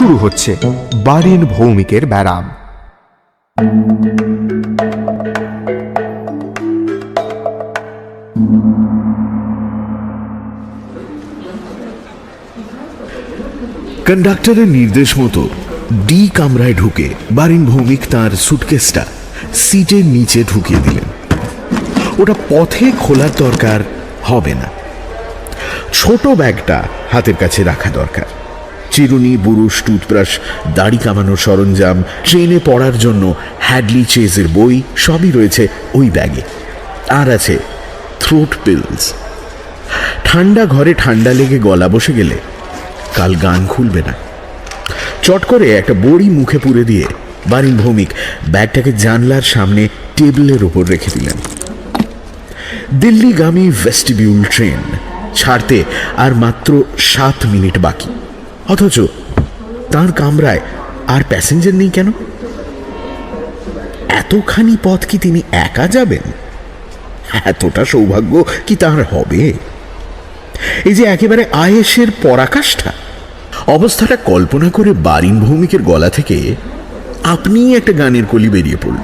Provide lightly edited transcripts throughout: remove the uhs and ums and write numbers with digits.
শুরু হচ্ছে বারিন ভৌমিকের ব্যারাম। কন্ডাক্টরের নির্দেশ মতো ডি কামরায় ঢুকে বারিন ভৌমিক তার সুটকেসটা সিটের নিচে ঢুকিয়ে দিলেন। ওটা পথে খোলার দরকার হবে না, ছোট ব্যাগটা হাতের কাছে রাখা দরকার। চিরুনি, বুরুশ, টুথব্রাশ, দাড়ি কামানোর সরঞ্জাম, ট্রেনে পড়ার জন্য হ্যাডলি চেজের বই সবই রয়েছে ওই ব্যাগে। আর আছে থ্রোট পিলস। ঠান্ডা ঘরে ঠান্ডা লেগে গলা বসে গেলে কাল গান খুলবে না। চট করে একটা বড়ি মুখে পুরে দিয়ে বারিন ভৌমিক ব্যাগটাকে জানলার সামনে টেবিলের উপর রেখে দিলেন। দিল্লিগামী ভেস্টিবিউল ট্রেন ছাড়তে আর মাত্র 7 মিনিট বাকি, অথচ তার কামরায় আর প্যাসেঞ্জার নেই কেন? এতখানি পথ কি তিনি একা যাবেন? এতটা সৌভাগ্য কি তার হবে? এই যে একেবারে আয়েশের পরাকাষ্ঠা। অবস্থাটা কল্পনা করে বারিন ভৌমিকের গলা থেকে আপনি একটা গানের কলি বেরিয়ে পড়ল।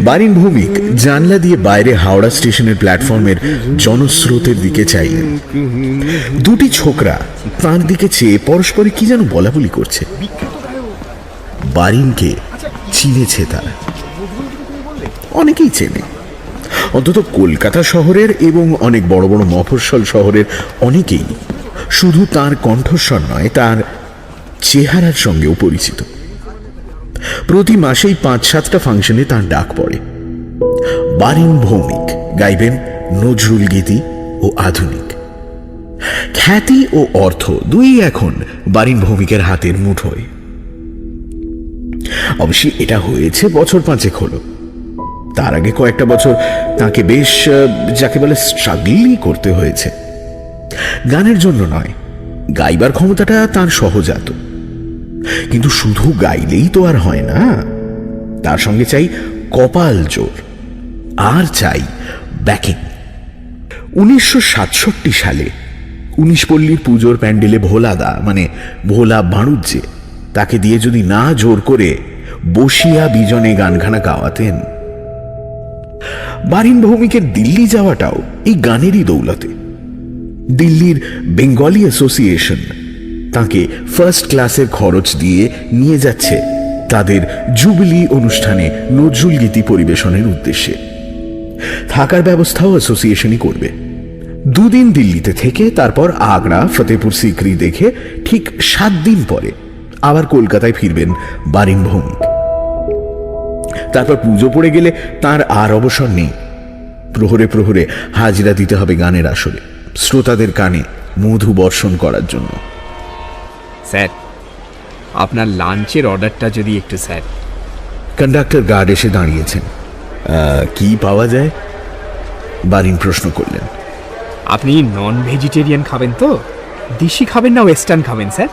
বারিন ভৌমিক জানলা দিয়ে বাইরে হাওড়া স্টেশনের প্ল্যাটফর্মের জনস্রোতের দিকে চাইলেন। দুটি ছোকরা তাঁর দিকে চেয়ে পরস্পরে কি যেন বলা বলি করছে। বারিনকে চিনেছে তারা, অনেকেই চেনে, অন্তত কলকাতা শহরের এবং অনেক বড় বড় মফস্বল শহরের অনেকেই শুধু তার কণ্ঠস্বর নয়, তার চেহারার সঙ্গেও পরিচিত। প্রতি মাসেই 5-7টা ফাংশনে তার ডাক পড়ে। বারিন ভৌমিক গাইবেন নজরুল গীতি ও আধুনিক। খ্যাতি ও অর্থ দুই এখন বারিন ভৌমিকের হাতের মুঠোয়। অবশ্যই এটা হয়েছে বছর 5 হলো। তার আগে কয়েকটা বছর তাকে বেশ যাকে বলে স্ট্রাগলই করতে হয়েছে। গানের জন্য নয়, গাইবার ক্ষমতাটা তার সহজাত, কিন্তু শুধু গাইলেই তো আর হয় না। তার সঙ্গে চাই কপাল জোর, আর চাই ব্যাকিং। 1967 সালে 19 পল্লীর পুজোর প্যান্ডেলে ভোলাদা মানে ভোলা বাণুজ্যে তাকে দিয়ে যদি না জোর করে বসিয়া বিজনে গানখানা গাওয়াতেন। বারিন ভৌমিকের দিল্লি যাওয়াটাও এই গানেরই দৌলতে। দিল্লির বেঙ্গলি অ্যাসোসিয়েশন তাকে ফার্স্ট ক্লাসের খরচ দিয়ে নিয়ে যাচ্ছে তাদের জুবিলি অনুষ্ঠানে নজরুল গীতি পরিবেশনের উদ্দেশ্যে। থাকার ব্যবস্থাও অ্যাসোসিয়েশনই করবে। 2 দিন দিল্লিতে থেকে তারপর আগ্রা, ফতেপুর সিকরি দেখে ঠিক 7 দিন পরে আবার কলকাতায় ফিরবেন বারিন ভৌমিক। তারপর পুজো পড়ে গেলে তার আর অবসর নেই। প্রহরে প্রহরে হাজিরা দিতে হবে গানের আসরে, শ্রোতাদের কানে মধু বর্ষণ করার জন্য। স্যার, আপনার লাঞ্চের অর্ডারটা যদি একটু। স্যার, কন্ডাক্টর গার্ড এসে দাঁড়িয়েছেন। কি পাওয়া যায়? বারিন প্রশ্ন করলেন। আপনি নন ভেজিটেরিয়ান খাবেন তো? দেশি খাবেন না ওয়েস্টার্ন খাবেন? স্যার,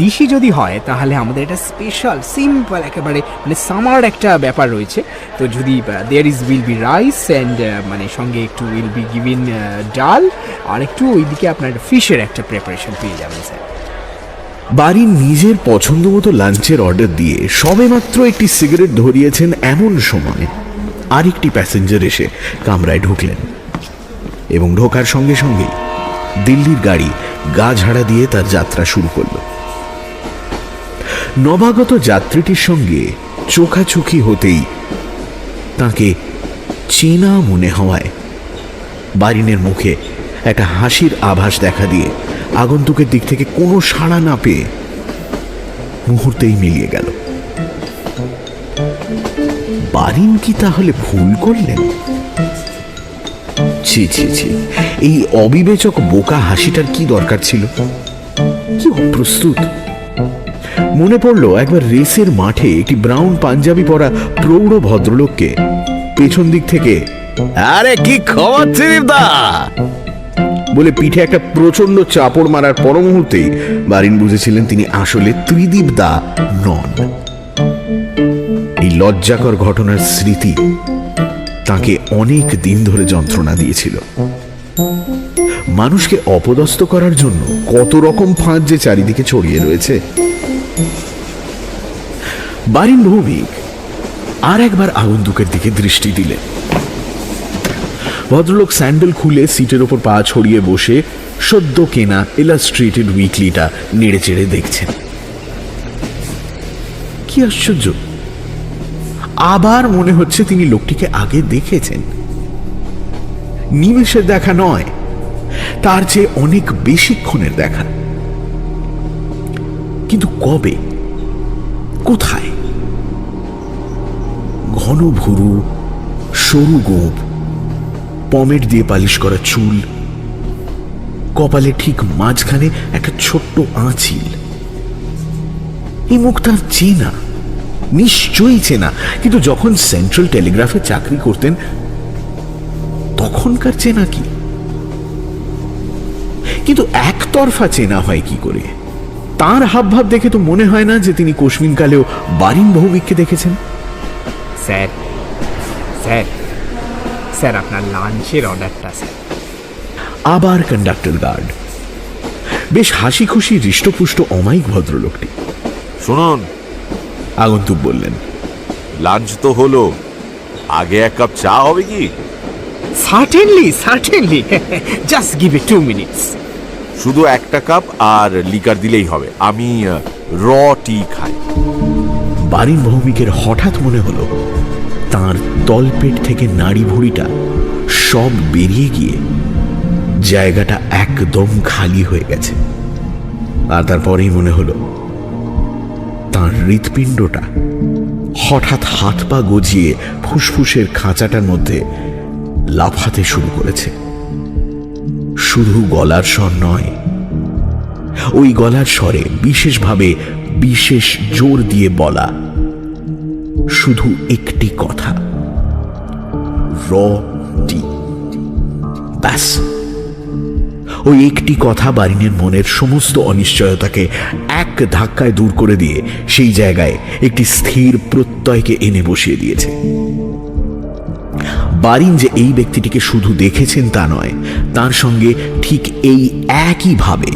দেশি যদি হয় তাহলে আমাদের একটা স্পেশাল সিম্পল একেবারে মানে সামার একটা ব্যাপার রয়েছে। তো যদি there will be rice and মানে সঙ্গে একটু উইল বি গিভিন ডাল, আর একটু ওইদিকে আপনার ফিশের একটা প্রিপারেশন পেয়ে যাবেন। স্যার, বারিন নিজের পছন্দ মতো লাঞ্চের অর্ডার দিয়ে সবেমাত্র একটি সিগারেট ধরিয়েছেন এমন সময় আরেকটি প্যাসেঞ্জার এসে কামরায় ঢুকলেন, এবং ঢোকার সঙ্গে সঙ্গেই দিল্লির গাড়ি গা ঝাড়া দিয়ে তার যাত্রা শুরু করল। নবাগত যাত্রীটির সঙ্গে চোখাচোখি হতেই তাকে চেনা মনে হওয়ায় বারিনের মুখে একটা হাসির আভাস দেখা দিয়ে আগন্তুকের দিক থেকে কোনো সাড়া না পেয়ে মুহূর্তেই মিলিয়ে গেল। বারিন কি তাহলে ভুল করলেন? ছি ছি ছি, এই অবিবেচক বোকা হাসিটার কি দরকার ছিল? কি অপ্রস্তুত! মনে পড়ল একবার রেসের মাঠে একটি ব্রাউন পাঞ্জাবি পরা প্রৌঢ় ভদ্রলোককে পেছন দিক থেকে আরে কি খবর ত্রিদীপদা বলে পিঠে একটা প্রচন্ড চাপড় মারার পর মুহূর্তেই বারিন বুঝেছিলেন তিনি আসলে ত্রিদীপদা নন। এই লজ্জাকর ঘটনার স্মৃতি তাকে অনেক দিন ধরে যন্ত্রণা দিয়েছিল। মানুষকে অপদস্থ করার জন্য কত রকম ফাঁদ যে চারিদিকে ছড়িয়ে রয়েছে। বারিন ভৌমিক আর একবার আগন্তুকের দিকে দৃষ্টি দিলেন। ভদ্রলোক স্যান্ডেল খুলে সিটের ওপর পা ছড়িয়ে বসে সদ্য কেনা ইলাস্ট্রেটেড উইকলিটা নেড়ে চেড়ে দেখছেন। কি আশ্চর্য, আবার মনে হচ্ছে তিনি লোকটিকে আগে দেখেছেন। নিমেষের দেখা নয়, তার চেয়ে অনেক বেশিক্ষণের দেখা। কিন্তু কবে, কোথায়? ঘন ভুরু, সরু গোঁফ, পমেট দিয়ে পালিশ করা চুল, কপালে ঠিক মাঝখানে একটা ছোট্ট আঁচিল। এই মুখ তার চেনা, নিশ্চয়ই চেনা, কিন্তু যখন সেন্ট্রাল টেলিগ্রাফে চাকরি করতেন তখনকার চেনা কি? কিন্তু একতরফা চেনা হয় কি করে? তার হাবভাব দেখে তো মনে হয় না যে তিনি কোশমিন কালেও বারিন ভৌমিককে দেখেছেন। স্যার স্যার স্যার আপনার লাঞ্চের অর্ডারটা স্যার। আবার কন্ডাক্টর গার্ড, বেশ হাসি খুশি হৃষ্টপুষ্ট অমায়িক ভদ্রলোকটি। শুনুন, আগন্তুক বললেন, লাঞ্চ তো হলো, আগে এক কাপ চা হবে কি? Certainly certainly, just give it 2 minutes. শুধু একটা কাপ আর লিকার দিলেই হবে। আমি র টি খাই। বারিন ভৌমিকের হঠাৎ মনে হলো তার তলপেট থেকে নাড়ি ভুঁড়িটা সব বেরিয়ে গিয়ে জায়গাটা একদম খালি হয়ে গেছে। আর তারপরেই মনে হলো তার হৃৎপিণ্ডটা হঠাৎ হাত পা গজিয়ে ফুসফুসের খাঁচাটার মধ্যে লাফাতে শুরু করেছে। শুধু গলার স্বর নয়, ওই গলার স্বরে বিশেষভাবে বিশেষ জোর দিয়ে বলা শুধু একটি কথা, র টি। ব্যাস, ওই একটি কথা বারিনের মনের সমস্ত অনিশ্চয়তাকে এক ধাক্কায় দূর করে দিয়ে সেই জায়গায় একটি স্থির প্রত্যয়কে এনে বসিয়ে দিয়েছে। বারিন যে এই ব্যক্তিটিকে শুধু দেখেছেন তা নয়, তার সঙ্গে ঠিক এই একইভাবে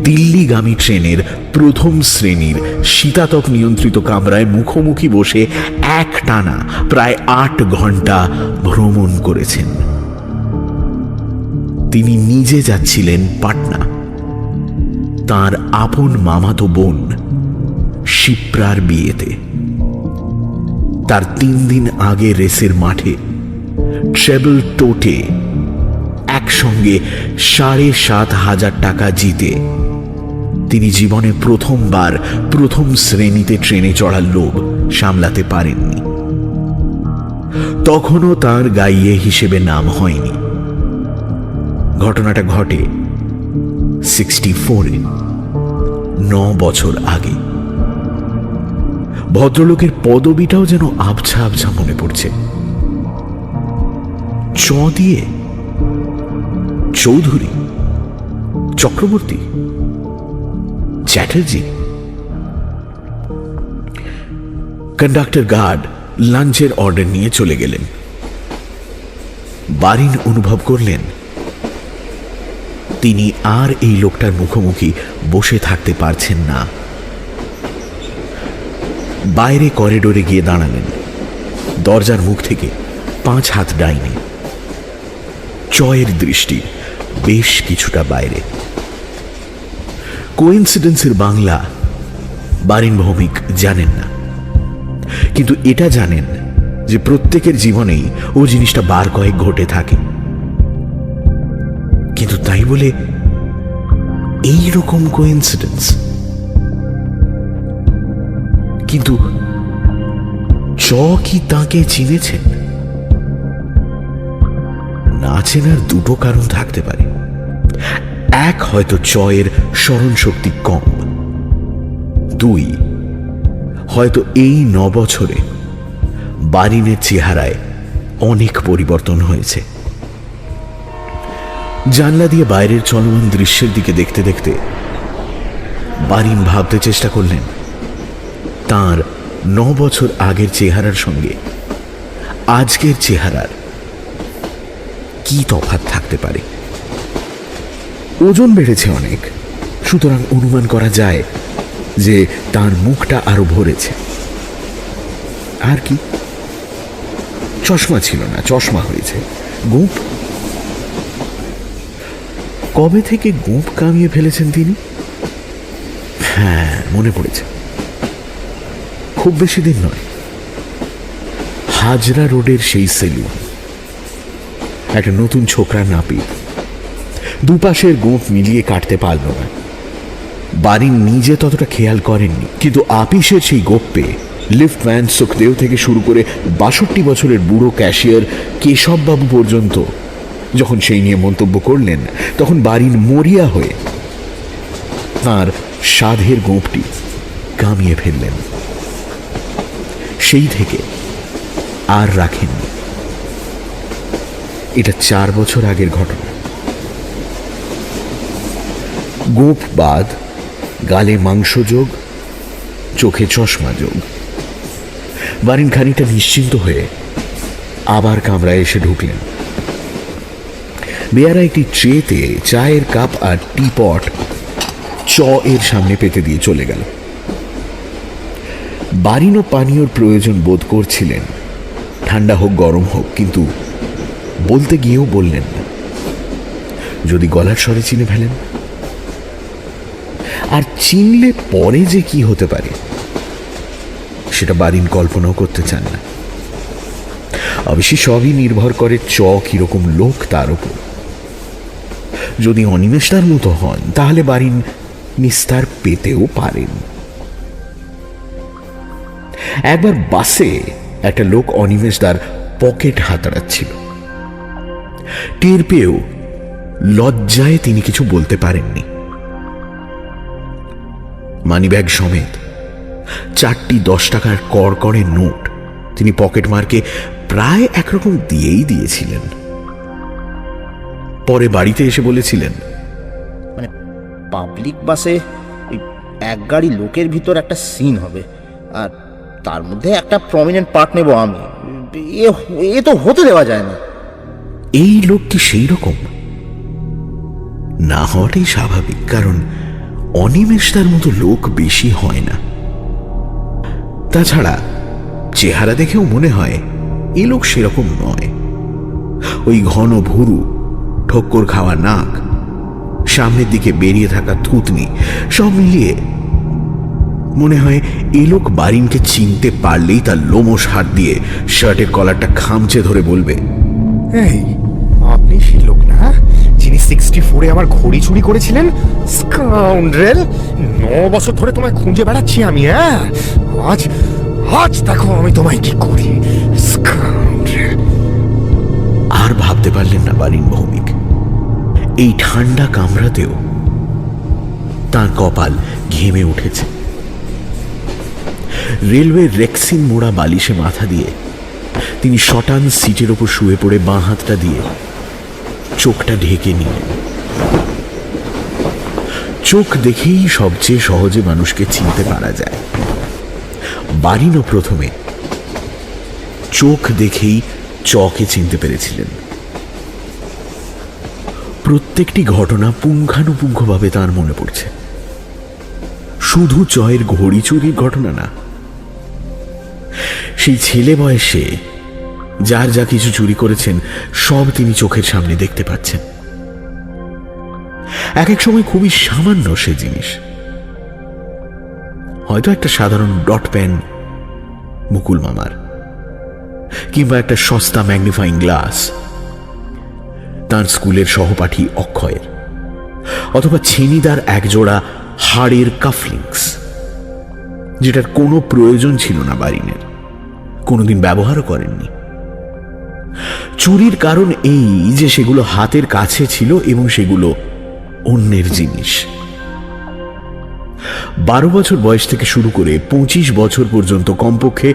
দিল্লিগামী ট্রেনের প্রথম শ্রেণীর শীতাতপ নিয়ন্ত্রিত কামরায় মুখোমুখি বসে একটানা প্রায় 8 ঘন্টা ভ্রমণ করেছেন। তিনি নিজে যাচ্ছিলেন পাটনা, তার আপন মামাতো বোন শিপ্রার বিয়েতে। তার 3 দিন আগে রেসের মাঠে ট্রেবল টোটে একসঙ্গে 7,500 টাকা জিতে তিনি জীবনে প্রথমবার প্রথম শ্রেণীতে ট্রেনে চড়ার লোভ সামলাতে পারেননি। তখনও তার গাইয়ে হিসেবে নাম হয়নি। ঘটনাটা ঘটে 64-এ, 9 বছর আগে। ভদ্রলোকের পদবিটাও যেন আবছা আবছা মনে পড়ছে। চ দিয়ে চৌধুরী, চক্রবর্তী, চ্যাটার্জি। কন্ডাক্টর গার্ড লাঞ্চের অর্ডার নিয়ে চলে গেলেন। বারিন অনুভব করলেন তিনি আর এই লোকটার মুখোমুখি বসে থাকতে পারছেন না। বাইরে করিডোরে গিয়ে দাঁড়ালেন, দরজার মুখ থেকে 5 হাত ডাইনে। চয়ের দৃষ্টি বেশ কিছুটা বাইরে। কোইন্সিডেন্সের বাংলা বারিন ভৌমিক জানেন না, কিন্তু এটা জানেন যে প্রত্যেকের জীবনেই ও জিনিসটা বার কয়েক ঘটে থাকে। কিন্তু তাই বলে এই রকম কোইন্সিডেন্স? কিন্তু চ কি তাকে চিনেছেন? না চেনার দুটো কারণ থাকতে পারে। এক, হয়তো চয়ের স্মরণ শক্তি কম। 2, হয়তো এই 9 বছরে বারিনের চেহারায় অনেক পরিবর্তন হয়েছে। জানলা দিয়ে বাইরের চলমান দৃশ্যের দিকে দেখতে দেখতে বারিন ভাবতে চেষ্টা করলেন তার 9 বছর আগের চেহারার সঙ্গে আজকের চেহারার কি তফাৎ থাকতে পারে? ওজন বেড়েছে অনেক, সুতরাং অনুমান করা যায় যে তার মুখটা আরো ভরেছে। আর কি, চশমা ছিল না, চশমা হয়েছে। গোঁপ, কবে থেকে গোঁপ কামিয়ে ফেলেছেন তিনি? হ্যাঁ, মনে পড়েছে, খুব বেশি দিন নয়। হাজরা রোডের সেই সেলুন, একটা নতুন ছোকরা নাপিত দুপাশের গোঁপ মিলিয়ে কাটতে পারল না। বাড়ির নিজে ততটা খেয়াল করেননি, কিন্তু আপিসের সেই গোপ্পে লিফটম্যান সুখদেও থেকে শুরু করে 62 বছরের বুড়ো ক্যাশিয়ার কেশববাবু পর্যন্ত যখন সেই নিয়ে মন্তব্য করলেন, তখন বাড়ির মরিয়া হয়ে তাঁর সাধের গোঁপটি কামিয়ে ফেললেন। সেই থেকে আর রাখেননি। এটা 4 বছর আগের ঘটনা। গোঁপ বাদ, গালে মাংস যোগ, চোখে চশমা যোগ। বারিন খানিকটা নিশ্চিন্ত হয়ে আবার কামরায় এসে ঢুকলেন। বেয়ারা একটি ট্রেতে চায়ের কাপ আর টিপট এর সামনে পেতে দিয়ে চলে গেল। বারিনও পানীয়র প্রয়োজন বোধ করছিলেন, ঠান্ডা হোক গরম হোক, কিন্তু বলতে গিয়েও বললেন না। যদি গলার স্বরে চিনে ফেলেন, আর চিনলে পরে যে কি হতে পারে সেটা বারিন কল্পনাও করতে চান না। অবশ্যই সবই নির্ভর করে কিরকম লোক তার উপর। যদি অনিমেষদার মতো হন, তাহলে বারিন নিস্তার পেতেও পারেন। একবার বাসে একটা লোক অনিমেষদার পকেট হাতাড়াচ্ছিল। টের পেয়েও লজ্জায় তিনি কিছু বলতে পারেননি। মানিব্যাগ সমেত 4টি 10 টাকার কড়কড়ে নোট তিনি পকেট মারকে প্রায় একরকম দিয়েই দিয়েছিলেন। পরে বাড়িতে এসে বলেছিলেন, মানে পাবলিক বাসে এক গাড়ি লোকের ভিতর একটা সিন হবে, আর তার মধ্যে একটা প্রমিনেন্ট পার্ট নেব আমি। এ তো হতে দেওয়া যায় না। এই লোক কি সেই রকম? না হওয়াটাই স্বাভাবিক, কারণ অনিমেষদার মতো লোক বেশি হয় না। তাছাড়া চেহারা দেখেও মনে হয় এ লোক সেরকম নয়। ওই ঘন ভুরু, ঠক্কর খাওয়া নাক, সামনের দিকে বেরিয়ে থাকা থুতনি, সব মিলিয়ে মনে হয় এ লোক বারিনকে চিনতে পারলেই তার লোমশ হাত দিয়ে শার্টের কলারটা খামচে ধরে বলবে, এই আপনি সেই লোক না যিনি 64-এ আমার ঘড়ি চুরি করেছিলেন? স্কাউন্ড্রেল, 9 বছর ধরে তোমায় খুঁজে বেড়াচ্ছি আমি। হ্যাঁ, আজ আজ দেখো আমি তোমায় কি করি, স্কাউন্ড্রেল। আর ভাবতে পারলেন না বারিন ভৌমিক। এই ঠান্ডা কামরাতেও তার কপাল ঘেমে উঠেছে। রেলওয়ে রেক্সিন মোড়া বালিশে মাথা দিয়ে তিনি শটান সিটের ওপর শুয়ে পড়ে বাঁ হাতটা দিয়ে চোখটা ঢেকে নিলেন। চোখ দেখেই সবচেয়ে সহজে মানুষকে চিনতে পারা যায়। বারিনও প্রথমে চোখ দেখেই চকে চিনতে পেরেছিলেন। প্রত্যেকটি ঘটনা পুঙ্খানুপুঙ্খভাবে তার মনে পড়ছে। শুধু চয়ের ঘড়ি চুরির ঘটনা না, সেই ছেলে বয়সে যার যা কিছু চুরি করেছেন সব তিনি চোখের সামনে দেখতে পাচ্ছেন। এক এক সময় খুবই সামান্য সে জিনিস, হয়তো একটা সাধারণ ডট পেন মুকুল মামার, কিংবা একটা সস্তা ম্যাগনিফাইং গ্লাস তার স্কুলের সহপাঠী অক্ষয়ের, অথবা ছেনিদার একজোড়া হাড়ের কাফলিংস, যেটার কোনো প্রয়োজন ছিল না বারিনের, কোনোদিন ব্যবহারও করেননি। চুরির কারণ এই যে সেগুলো হাতের কাছে ছিল এবং সেগুলো অন্যের জিনিস। 12 বছর বয়স থেকে শুরু করে 25 বছর পর্যন্ত কমপক্ষে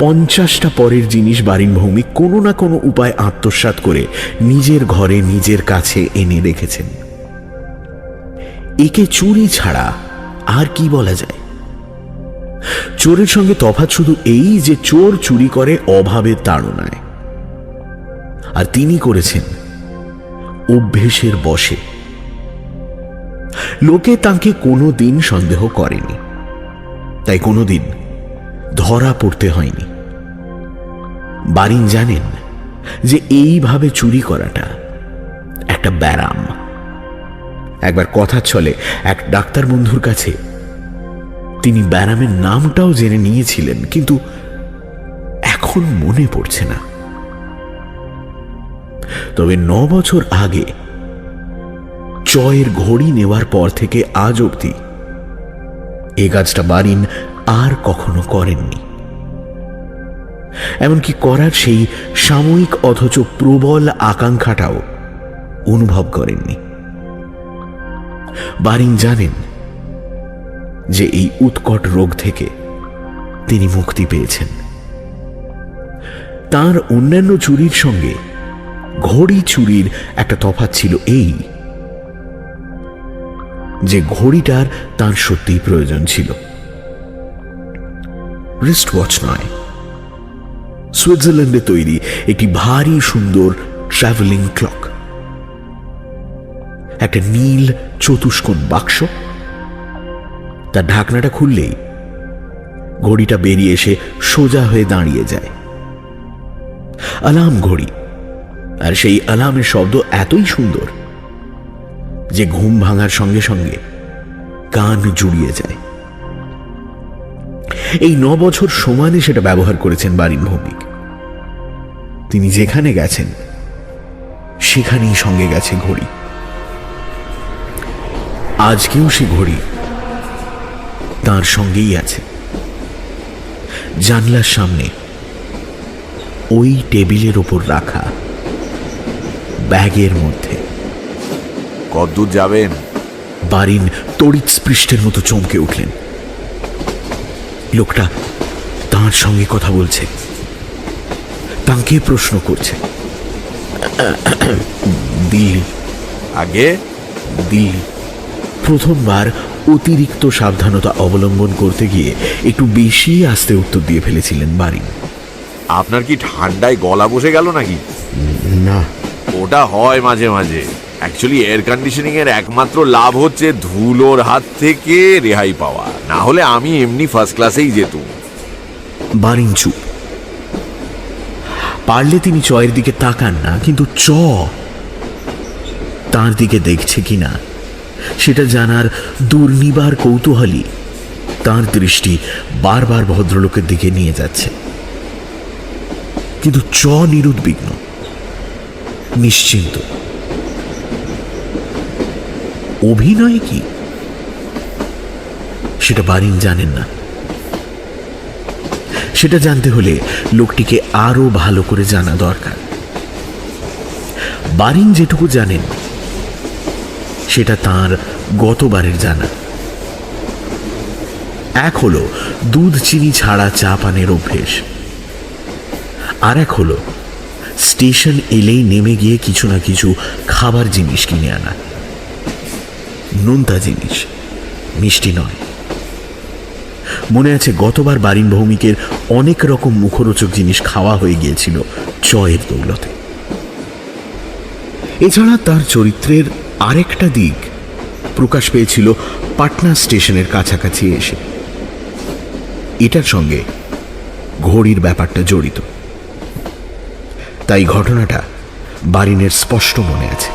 50টা পরের জিনিস বারিন ভৌমিক কোনো না কোনো উপায় আত্মসাৎ করে নিজের ঘরে নিজের কাছে এনে রেখেছেন। একে চুরি ছাড়া আর কি বলা যায়? চোরের সঙ্গে তফাৎ শুধু এই যে চোর চুরি করে অভাবের তাড়নায়, আর তিনি করেছেন অভ্যেসের বশে। লোকে তাকে কোনোদিন সন্দেহ করেনি, তাই কোনোদিন ধরা পড়তে হয়নি। বারিন জানেন যে এইভাবে চুরি করাটা একটা ব্যারাম। একবার কথা চলে এক ডাক্তার বন্ধুর কাছে তিনি ব্যারামের নামটাও জেনে নিয়েছিলেন, কিন্তু এখন মনে পড়ছে না। তবে 9 বছর আগে চয়ের ঘড়ি নেওয়ার পর থেকে আজ অবধি এ কাজটা বারিন আর কখনো করেননি। এমনকি করার সেই সাময়িক অথচ প্রবল আকাঙ্ক্ষাটাও অনুভব করেননি। বারিন জানেন যে এই উৎকট রোগ থেকে তিনি মুক্তি পেয়েছেন। তার অন্যান্য চুরির সঙ্গে ঘড়ি চুরির একটা তফাৎ ছিল এই যে ঘড়িটার তার সত্যিই প্রয়োজন ছিল। রিস্ট ওয়াচ নয়, সুইজারল্যান্ডে তৈরি একটি ভারী সুন্দর ট্রাভেলিং ক্লক। একটা নীল চতুষ্কোণ বাক্স, তার ঢাকনাটা খুললেই ঘড়িটা বেরিয়ে এসে সোজা হয়ে দাঁড়িয়ে যায়। অ্যালার্ম ঘড়ি, আর সেই অ্যালার্মের শব্দ এতই সুন্দর যে ঘুম ভাঙার সঙ্গে সঙ্গে কান জুড়িয়ে যায়। এই 9 বছর সমানে সেটা ব্যবহার করেছেন বারিন ভৌমিক। তিনি যেখানে গেছেন সেখানেই সঙ্গে গেছে ঘড়ি। আজকেও সে ঘড়ি তার সঙ্গেই আছে, জানলার সামনে ওই টেবিলের ওপর রাখা ব্যাগের মধ্যে। কতদূর যাবেন? বারিন তড়িৎ স্পৃষ্টের মতো চমকে উঠলেন। লোকটা তাঁর সঙ্গে কথা বলছে, তাঁকে প্রশ্ন করছে। দিল্লি। আগে? দিল্লি। প্রথমবার অতিরিক্ত সাবধানতা অবলম্বন করতে গিয়ে একটু বেশি আস্তে উত্তর দিয়ে ফেলেছিলেন বারিন। আপনার কি ঠান্ডায় গলা বসে গেল নাকি? না। ওটা হয় মাঝে মাঝে। অ্যাকচুয়ালি এয়ার কন্ডিশনিং এর একমাত্র লাভ হচ্ছে ধুলোর হাত থেকে রেহাই পাওয়া, না হলে আমি এমনি ফার্স্ট ক্লাসেই যেতুম। বারিন চুপ। পারলে তিনি চয়ের দিকে তাকান না, কিন্তু চ তার দিকে দেখছে কিনা সেটা জানার দুর্নিবার কৌতূহলী তার দৃষ্টি বারবার ভদ্রলোকের দিকে নিয়ে যাচ্ছে। কিন্তু চ নিরুদ্বিগ্ন, নিশ্চিন্ত। অভিনয় কি সেটা বারিন জানেন না। সেটা জানতে হলে লোকটিকে আরো ভালো করে জানা দরকার। বারিন যেটুকু জানেন সেটা তার গতবারের জানা। এক হলো দুধ চিনি ছাড়া চা পানের অভ্যেস, আর এক হলো স্টেশন এলেই নেমে গিয়ে কিছু না কিছু খাবার জিনিস কিনে আনা। নোনতা জিনিস, মিষ্টি নয়। মনে আছে গতবার বারিন ভৌমিকের অনেক রকম মুখরোচক জিনিস খাওয়া হয়ে গিয়েছিল চয়ের দৌলতে। এছাড়া তার চরিত্রের আরেকটা দিক প্রকাশ পেয়েছিল পাটনা স্টেশনের কাছাকাছি এসে। এটার সঙ্গে ঘড়ির ব্যাপারটা জড়িত, তাই ঘটনাটা বারিনের স্পষ্ট মনে আছে।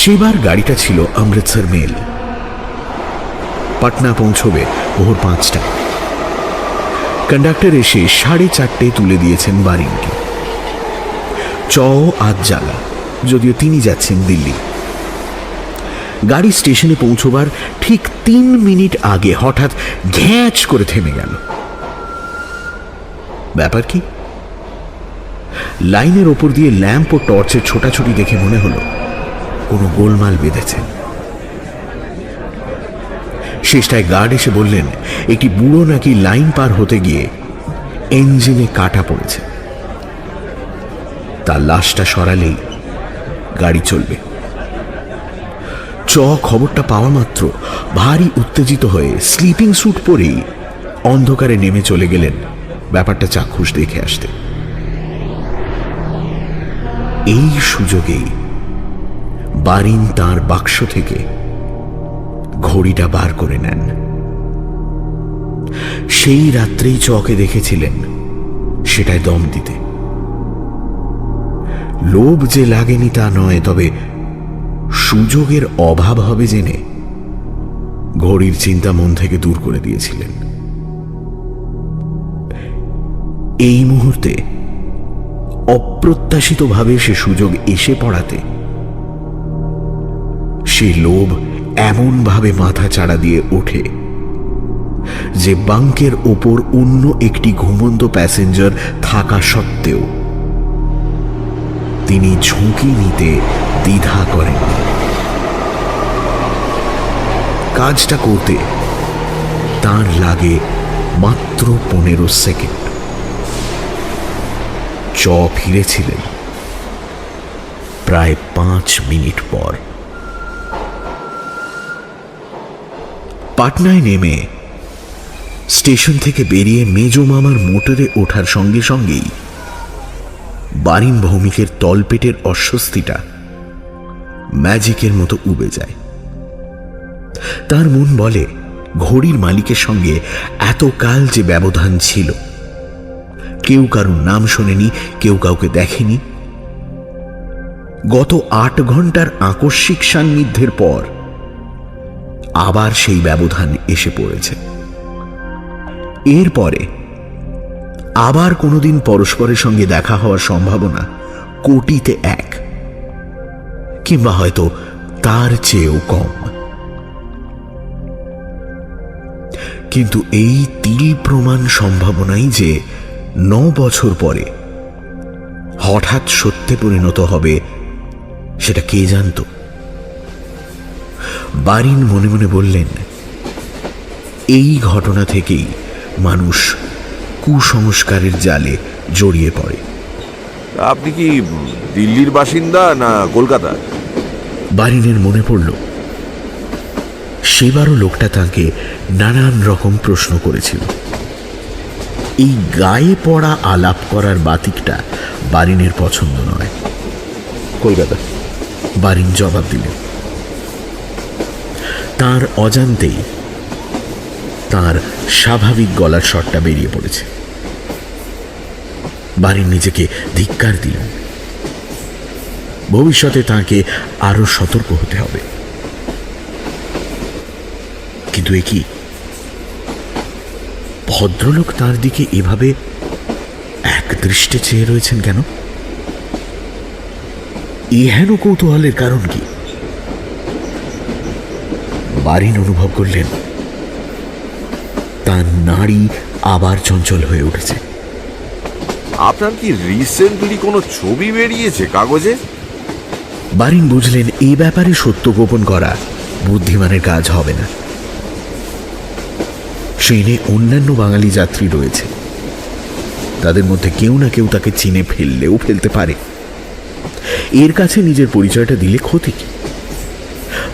সেবার গাড়িটা ছিল অমৃতসর মেল। পাটনা পৌঁছবে ভোর 5টায়। কন্ডাক্টর এসে 4:30 তুলে দিয়েছেন বারিনকে। চ আজ জাগা, যদিও তিনি যাচ্ছেন দিল্লি। গাড়ি স্টেশনে পৌঁছবার ঠিক 3 মিনিট আগে হঠাৎ ঘ্যাঁচ করে থেমে গেল। ব্যাপার কি? লাইনের ওপর দিয়ে ল্যাম্প ও টর্চের ছোটাছুটি দেখে মনে হলো কোনো গোলমাল বেঁধেছে। শেষটায় গার্ড এসে বললেন একটি বুড়ো নাকি লাইন পার হতে গিয়ে ইঞ্জিনে কাটা পড়েছে, তার লাশটা সরালেই গাড়ি চলবে। চ খবরটা পাওয়া মাত্র ভারী উত্তেজিত হয়ে স্লিপিং স্যুট পরেই অন্ধকারে নেমে চলে গেলেন ব্যাপারটা চাক্ষুষ দেখে আসতে। এই সুযোগেই বারিন তার বাক্স থেকে ঘড়িটা বার করে নেন। সেই রাত্রেই চকে দেখেছিলেন সেটায় দম দিতে। লোভ যে লাগেনি তা নয়, তবে সুযোগের অভাব হবে জেনে ঘড়ির চিন্তা মন থেকে দূর করে দিয়েছিলেন। এই মুহূর্তে অপ্রত্যাশিতভাবে সে সুযোগ এসে পড়াতে সে লোভ এমনভাবে মাথা চাড়া দিয়ে ওঠে যে বাঙ্কের ওপর অন্য একটি ঘুমন্ত প্যাসেঞ্জার থাকা সত্ত্বেও তিনি ঝুঁকি নিতে দ্বিধা করেন। কাজটা করতে তার লাগে মাত্র 15 সেকেন্ড। ফিরেছিলেন প্রায় 5 মিনিট পর। পাটনায় নেমে স্টেশন থেকে বেরিয়ে মেজো মামার মোটরে ওঠার সঙ্গে সঙ্গেই বারিন ভৌমিকের তলপেটের অস্বস্তিটা ম্যাজিকের মতো উবে যায়। তার মন বলে, ঘড়ির মালিকের সঙ্গে এতকাল যে ব্যবধান ছিল, কেউ কারুর নাম শোনেনি, কেউ কাউকে দেখেনি। গত 8 ঘন্টার আকস্মিক সান্নিধ্যের পর আবার সেই ব্যবধান এসে পড়েছে। এরপরে আবার কোনোদিন পরস্পরের সঙ্গে দেখা হওয়ার সম্ভাবনা কোটিতে 1, কিংবা হয়তো তার চেয়েও কম। কিন্তু এই তিল প্রমাণ সম্ভাবনাই যে 9 বছর পরে হঠাৎ সত্যে পরিণত হবে, সেটা কে জানত? বারিন মনে মনে বললেন, এই ঘটনা থেকেই মানুষ কুসংস্কারের জালে জড়িয়ে পড়ে। আপনি কি দিল্লির বাসিন্দা না কলকাতা? বারিনের মনে পড়ল সেবারও লোকটা তাকে নানান রকম প্রশ্ন করেছিল। এই গায়ে পড়া আলাপ করার বাতিকটা বারিনের পছন্দ নয়। কলকাতা, বারিন জবাব দিলেন। তার অজান্তেই তার স্বাভাবিক গলার স্বরটা বেরিয়ে পড়েছে। বারিন নিজেকে ধিক্কার দিলেন। ভবিষ্যতে তাকে আরো সতর্ক হতে হবে। কিন্তু এ কি, ভদ্রলোক তার দিকে এভাবে এক দৃষ্টে চেয়ে রয়েছেন কেন? এহেন কৌতূহলের কারণ কি? বারিন অনুভব করলেন তার নাড়ি আবার চঞ্চল হয়ে উঠেছে। আপনার কি রিসেন্টলি কোনো ছবি বেরিয়েছে কাগজে? বারিন বুঝলেন এই ব্যাপারে সত্য গোপন করা বুদ্ধিমানের কাজ হবে না। ট্রেনে অন্যান্য বাঙালি যাত্রী রয়েছে, তাদের মধ্যে কেউ না কেউ তাকে চিনে ফেললেও ফেলতে পারে। এর কাছে নিজের পরিচয়টা দিলে ক্ষতি কি?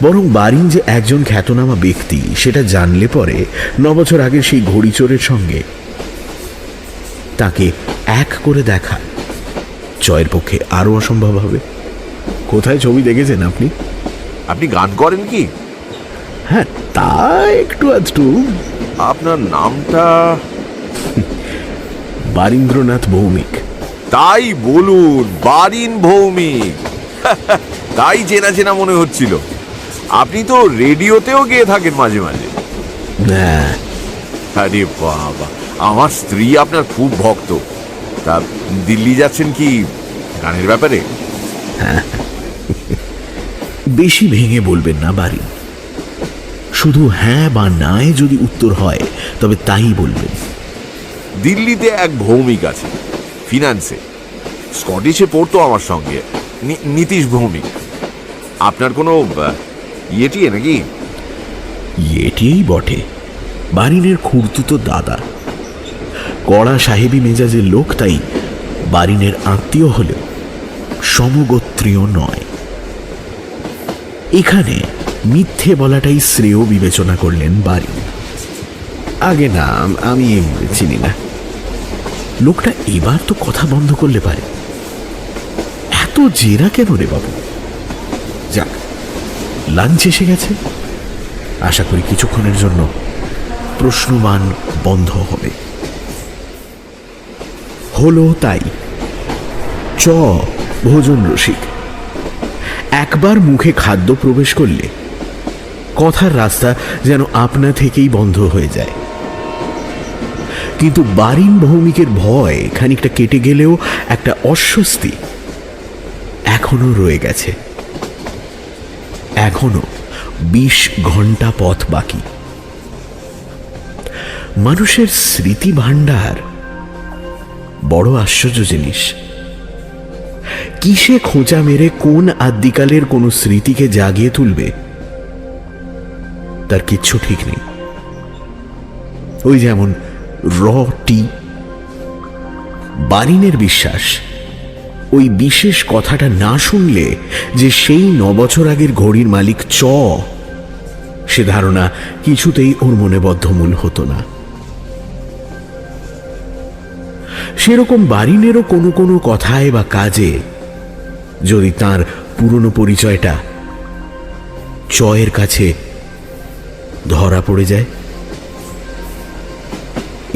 বরং বারিন যে একজন খ্যাতনামা ব্যক্তি সেটা জানলে পরে 9 বছর আগের সেই ঘড়ি চোরের সঙ্গে তাকে এক করে দেখা জয়ের পক্ষে আরো অসম্ভব হবে। কোথায় ছবি দেখেছেন আপনি? আপনি গান করেন কি? হ্যাঁ, তা একটু আধটু। আপনার নামটা? বারীন্দ্রনাথ ভৌমিক। তাই বলুন, বারিন ভৌমিক। তাই চেনা চেনা মনে হচ্ছিল। আপনি তো রেডিওতেও গিয়ে থাকেন মাঝে মাঝে। আরে বাবা, আমার স্ত্রী আপনার খুব ভক্ত। তা দিল্লি যাচ্ছেন কি গানের ব্যাপারে? বেশি ভেঙে বলবেন না বারিন। শুধু হ্যাঁ বা নায় যদি উত্তর হয় তবে তাই বলবেন। দিল্লিতে এক ভৌমিক আছে, ফিনান্সে, স্কটিশে পড়তো আমার সঙ্গে, নীতিশ ভৌমিক। আপনার কোনো ইয়েটিয়ে নাকি? ইয়েটিই বটে। বারিনের খুড়তুতো দাদা। কড়া সাহেবী মেজাজের লোক, তাই বারিনের আত্মীয় হলেও সমগোত্রীয় নয়। এখানে মিথ্যে বলাটাই শ্রেয় বিবেচনা করলেন বারিন। আগে না, আমি চিনি না। লোকটা এবার তো কথা বন্ধ করলে পারে। এত জেরা কেন রে বাবু? যাক, লাঞ্চ এসে গেছে, আশা করি কিছুক্ষণের জন্য প্রশ্নমান বন্ধ হবে। হলো তাই। চ ভোজন রসিক, একবার মুখে খাদ্য প্রবেশ করলে কথার রাস্তা যেন আপনা থেকেই বন্ধ হয়ে যায়। কিন্তু বারিন ভৌমিকের ভয় খানিকটা কেটে গেলেও একটা অস্বস্তি এখনো রয়ে গেছে। এখনো 20 ঘন্টা পথ বাকি। মানুষের স্মৃতি ভাণ্ডার বড় আশ্চর্য জিনিস। কিসে খোঁচা মেরে কোন আদ্যিকালের কোন স্মৃতিকে জাগিয়ে তুলবে তার কিচ্ছু ঠিক নেই। ওই যেমন র টি। বারিনের বিশ্বাস, ওই বিশেষ কথাটা না শুনলে যে সেই 9 বছর আগের ঘড়ির মালিক চ, সে ধারণা কিছুতেই ওর মনে বদ্ধমূল হতো না। সেরকম বারিনেরও কোনো কোনো কথায় বা কাজে যদি তার পুরনো পরিচয়টা চয়ের কাছে ধরা পড়ে যায়,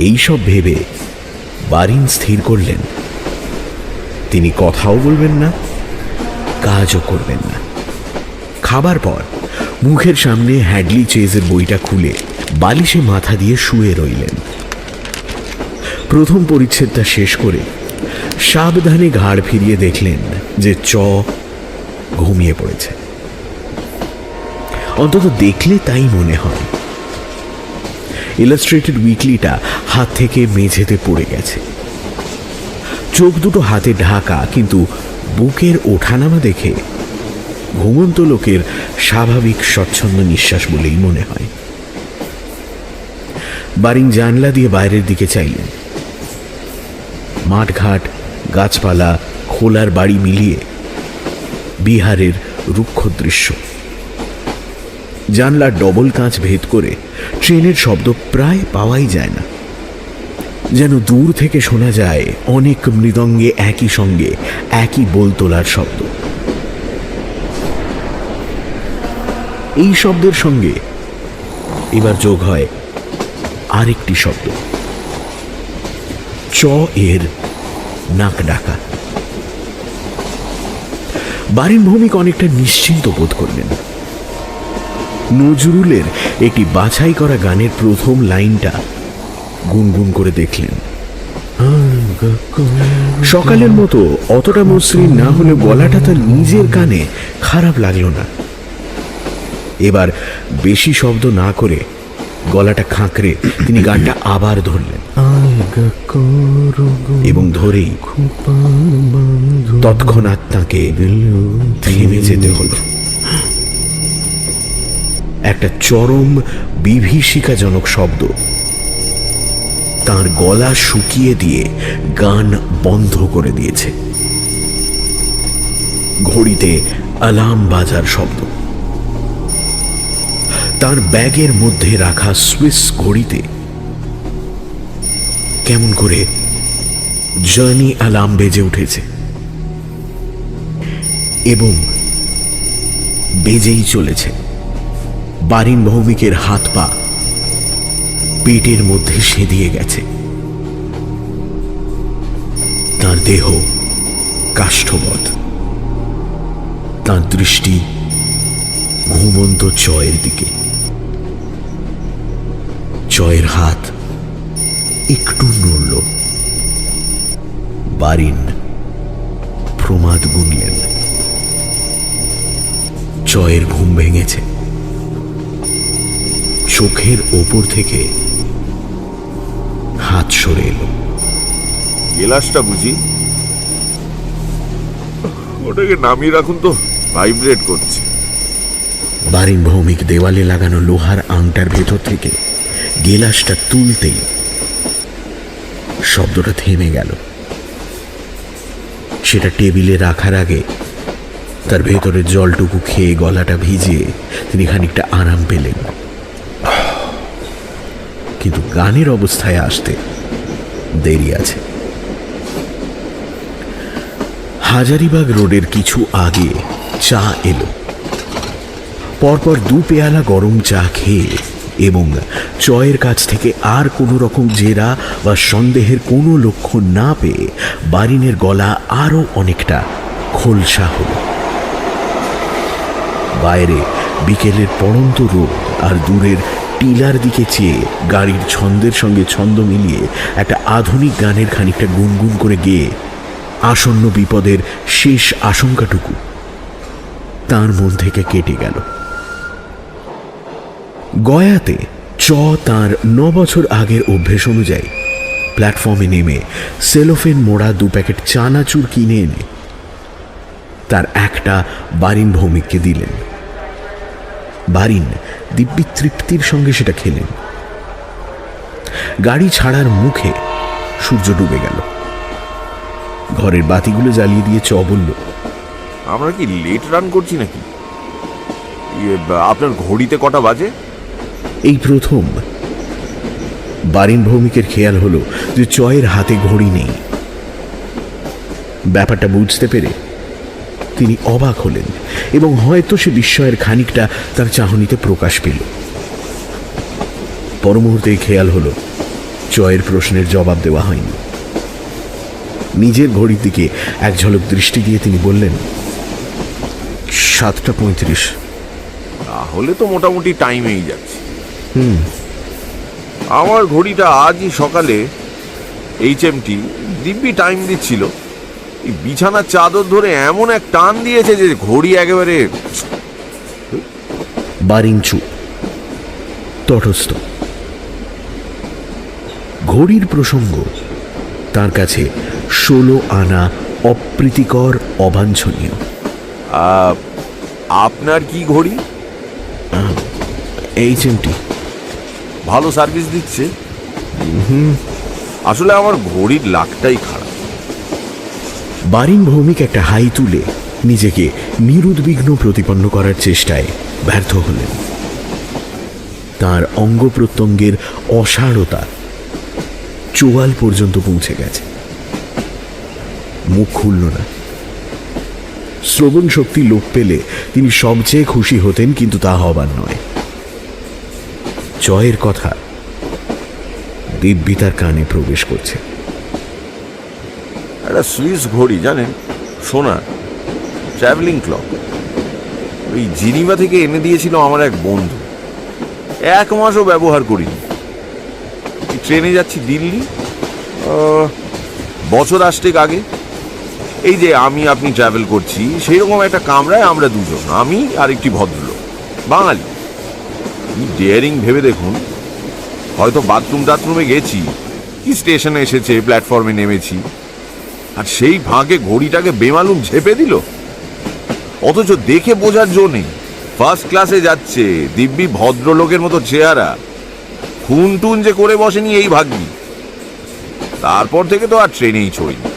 এইসব ভেবে বারিন স্থির করলেন তিনি কথাও বলবেন না, কাজও করবেন না। খাবার পর মুখের সামনে হ্যাডলি চেজের বইটা খুলে বালিশে মাথা দিয়ে শুয়ে রইলেন। প্রথম পরিচ্ছেদটা শেষ করে সাবধানে ঘাড় ফিরিয়ে দেখলেন যে চ ঘুমিয়ে পড়েছে। অন্তত দেখলে তাই মনে হয়। ইলাস্ট্রেটেড উইকলিটা হাত থেকে মেঝেতে পড়ে গেছে। চোখ দুটো হাতে ঢাকা, কিন্তু বুকের ওঠানামা দেখে ঘুমন্ত লোকের স্বাভাবিক স্বচ্ছন্দ নিঃশ্বাস বলেই মনে হয়। বারিন জানলা দিয়ে বাইরের দিকে চাইলেন। মাঠঘাট, গাছপালা, খোলার বাড়ি মিলিয়ে বিহারের রুক্ষ দৃশ্য। জানলার ডবল কাঁচ ভেদ করে ট্রেনের শব্দ প্রায় পাওয়াই যায় না। যেন দূর থেকে শোনা যায় অনেক মৃদঙ্গে একই সঙ্গে একই বোল তোলার শব্দ। এই শব্দের সঙ্গে এবার যোগ হয় আরেকটি শব্দ, চ এর নাক ডাকা। বারিন ভৌমিক অনেকটা নিশ্চিন্ত বোধ করলেন। নজরুলের একটি বাছাই করা গানের প্রথম লাইনটা গুনগুন করে দেখলেন। সকালের মতো অতটা মসৃণ না হলেও গলাটা তার নিজের কানে খারাপ লাগলো না। এবার বেশি শব্দ না করে গলাটা খাঁকড়ে তিনি গানটা আবার ধরলেন, এবং ধরেই তৎক্ষণাৎ তাকে থেমে যেতে হলো। একটা চরম বিভীষিকাজনক শব্দ তার গলা শুকিয়ে দিয়ে গান বন্ধ করে দিয়েছে। ঘড়িতে অ্যালার্ম বাজার শব্দ। তার ব্যাগের মধ্যে রাখা সুইস ঘড়িতে কেমন করে জার্নি অ্যালার্ম বেজে উঠেছে, এবং বেজেই চলেছে। বারিন ভৌমিকের হাত পা পেটের মধ্যে সেদিয়ে গেছে। তার দেহ কাষ্ঠবৎ, তার দৃষ্টি ঘুমন্ত চয়ের দিকে। চয়ের হাত একটু নড়ল। বারিন প্রমাদ গুনলেন। চয়ের ঘুম ভেঙেছে। চোখের ওপর থেকে হাত সরে এলো। গেলাসটা বুঝি? ওটাকে নামিয়ে রাখুন তো, ভাইব্রেট করছে। বারিন ভৌমিক দেওয়ালে লাগানো লোহার আংটার ভেতর থেকে গেলাসটা তুলতেই শব্দটা থেমে গেল। সেটা টেবিলে রাখার আগে তার ভেতরে জলটুকু খেয়ে গলাটা ভিজিয়ে তিনি খানিকটা আরাম পেলেন। কিন্তু গানের অবস্থায় আসতে দেরি আছে। হাজারিবাগ রোডের কিছু আগে চা এলো। পরপর 2 পেয়ালা গরম চা খেয়ে এবং চয়ের কাছ থেকে আর কোনো রকম জেরা বা সন্দেহের কোনো লক্ষণ না পেয়ে বারিনের গলা আরো অনেকটা খোলসা হলো। বাইরে বিকেলের পড়ন্ত রোদ আর দূরের টিলার দিকে চেয়ে গাড়ির ছন্দের সঙ্গে ছন্দ মিলিয়ে একটা আধুনিক গানের খানিকটা গুনগুন করে গেয়ে আসন্ন বিপদের শেষ আশঙ্কাটুকু তার মন থেকে কেটে গেল। গয়াতে তার 9 বছর আগের অভ্যেস অনুযায়ী প্ল্যাটফর্মে নেমে সেলোফেন মোড়া 2 প্যাকেট চানাচুর কিনে এনে তার একটা বারিন ভৌমিককে দিলেন। বারিন দিব্যি তৃপ্তির সঙ্গে সেটা খেলেন। গাড়ি ছাড়ার মুখে সূর্য ডুবে গেল। ঘরের বাতিগুলো জ্বালিয়ে দিয়ে বলল, আমরা কি লেট রান করছি নাকি? আপনার ঘড়িতে কটা বাজে? এই প্রথম বারিন ভৌমিকের খেয়াল হলো যে চয়ের হাতে ঘড়ি নেই। ব্যাপারটা বুঝতে পেরে তিনি অবাক হলেন এবং হয়তো সে বিস্ময়ের খানিকটা তার চাহনিতে প্রকাশ পেল। পর মুহূর্তে খেয়াল হলো চয়ের প্রশ্নের জবাব দেওয়া হয়নি। নিজের ঘড়ির দিকে এক ঝলক দৃষ্টি দিয়ে তিনি বললেন, 7:35। তাহলে তো মোটামুটি টাইমেই যাচ্ছে। আমার ঘড়িটা আজই সকালে HMT দিব্যি টাইম দিচ্ছিল। এই বিছানার চাদর ধরে এমন এক টান দিয়েছে যে ঘড়ি একেবারে। বারিন চুপ, তটস্থ। ঘড়ির প্রসঙ্গ তার কাছে 16 আনা অপ্রীতিকর, অবাঞ্ছনীয়। আপনার কি ঘড়ি? HMT। ভালো সার্ভিস দিচ্ছে? আসলে আমার ঘড়ির লাকটাই খারাপ। বারিন ভৌমিক একটা হাই তুলে নিজেকে নিরুদ্বিগ্ন প্রতিপন্ন করার চেষ্টায় ব্যর্থ হলেন। তার অঙ্গ প্রত্যঙ্গের অসাড়তা চোয়াল পর্যন্ত পৌঁছে গেছে। মুখ খুলল না। শ্রবণ শক্তি লোপ পেলে তিনি সবচেয়ে খুশি হতেন, কিন্তু তা হবার নয়। জয়ের কথা দিব্যি তার কানে প্রবেশ করছে। একটা সুইস ঘড়ি জানেন, সোনা, ট্রাভেলিং ক্লক। ওই জিনিভা থেকে এনে দিয়েছিল আমার এক বন্ধু। 1 মাসও ব্যবহার করিনি। ট্রেনে যাচ্ছি দিল্লি, বছর 8 আগে। এই যে আপনি ট্রাভেল করছি, সেই রকম একটা কামরায় আমরা দুজন, আমি আর একটি ভদ্রলোক, বাঙালি। ডেয়ারিং ভেবে দেখুন, হয়তো বাথরুমে গেছি, কি স্টেশনে এসেছে, প্ল্যাটফর্মে নেমেছি, আর সেই ফাঁকে ঘড়িটাকে বেমালুম ঝেপে দিল। অথচ দেখে বোঝার জো নেই, ফার্স্ট ক্লাসে যাচ্ছে, দিব্যি ভদ্রলোকের মতো চেহারা, খুন টুন যে করে বসেনি এই ভাগ্যি। তারপর থেকে তো আর ট্রেনেই চড়িনি।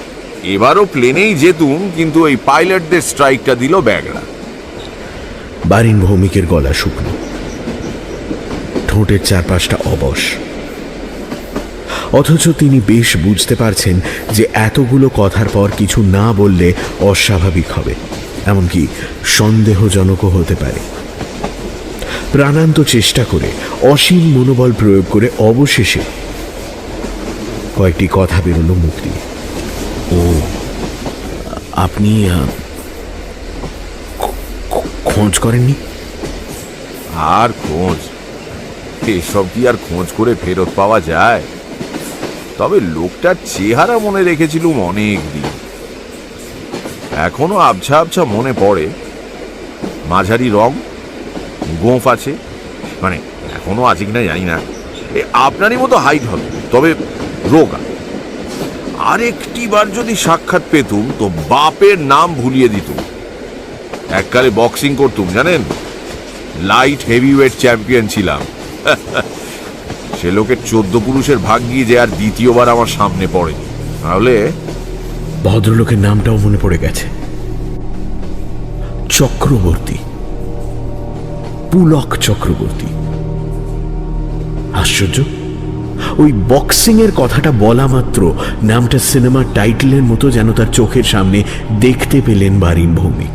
এবারও প্লেনেই যেতুম, কিন্তু এই পাইলটদের স্ট্রাইকটা দিল ব্যাগড়া। বারিন ভৌমিকের গলা শুকনো, ঠোঁটের চারপাশটা অবশ। অথচ তিনি বেশ বুঝতে পারছেন যে এতগুলো কথার পর কিছু না বললে অস্বাভাবিক হবে, এমনকি সন্দেহজনকও হতে পারে। প্রাণান্ত চেষ্টা করে, অসীম মনোবল প্রয়োগ করে অবশেষে কয়েকটি কথা বেরোলো মুখ দিয়ে। ও, আপনি খোঁজ করেননি? আর খোঁজ? এসব কি আর খোঁজ করে ফেরত পাওয়া যায়? তবে লোকটার চেহারা মনে রেখেছিলুম অনেক দিন। এখনো আবছা আবছা মনে পড়ে। মাঝারি রং, গোঁফ আছে, মানে এখনো আছে কিনা জানি না। আপনারই মতো হাইট হবে, তবে রোগা। আরেকটি বার যদি সাক্ষাৎ পেতুম তো বাপের নাম ভুলিয়ে দিতুম। এককালে বক্সিং করতুম জানেন, লাইট হেভিওয়েট চ্যাম্পিয়ন ছিলাম। সে লোকের 14 পুরুষের ভাগ্যি যে আর দ্বিতীয়বার আমার সামনে পড়েনি, তাহলে। ভদ্রলোকের নামটাও মনে পড়ে গেছে, চক্রবর্তী, পুলক চক্রবর্তী। আশ্চর্য, ওই বক্সিং এর কথাটা বলা মাত্র নামটা সিনেমার টাইটেলের মতো যেন তার চোখের সামনে দেখতে পেলেন বারিন ভৌমিক।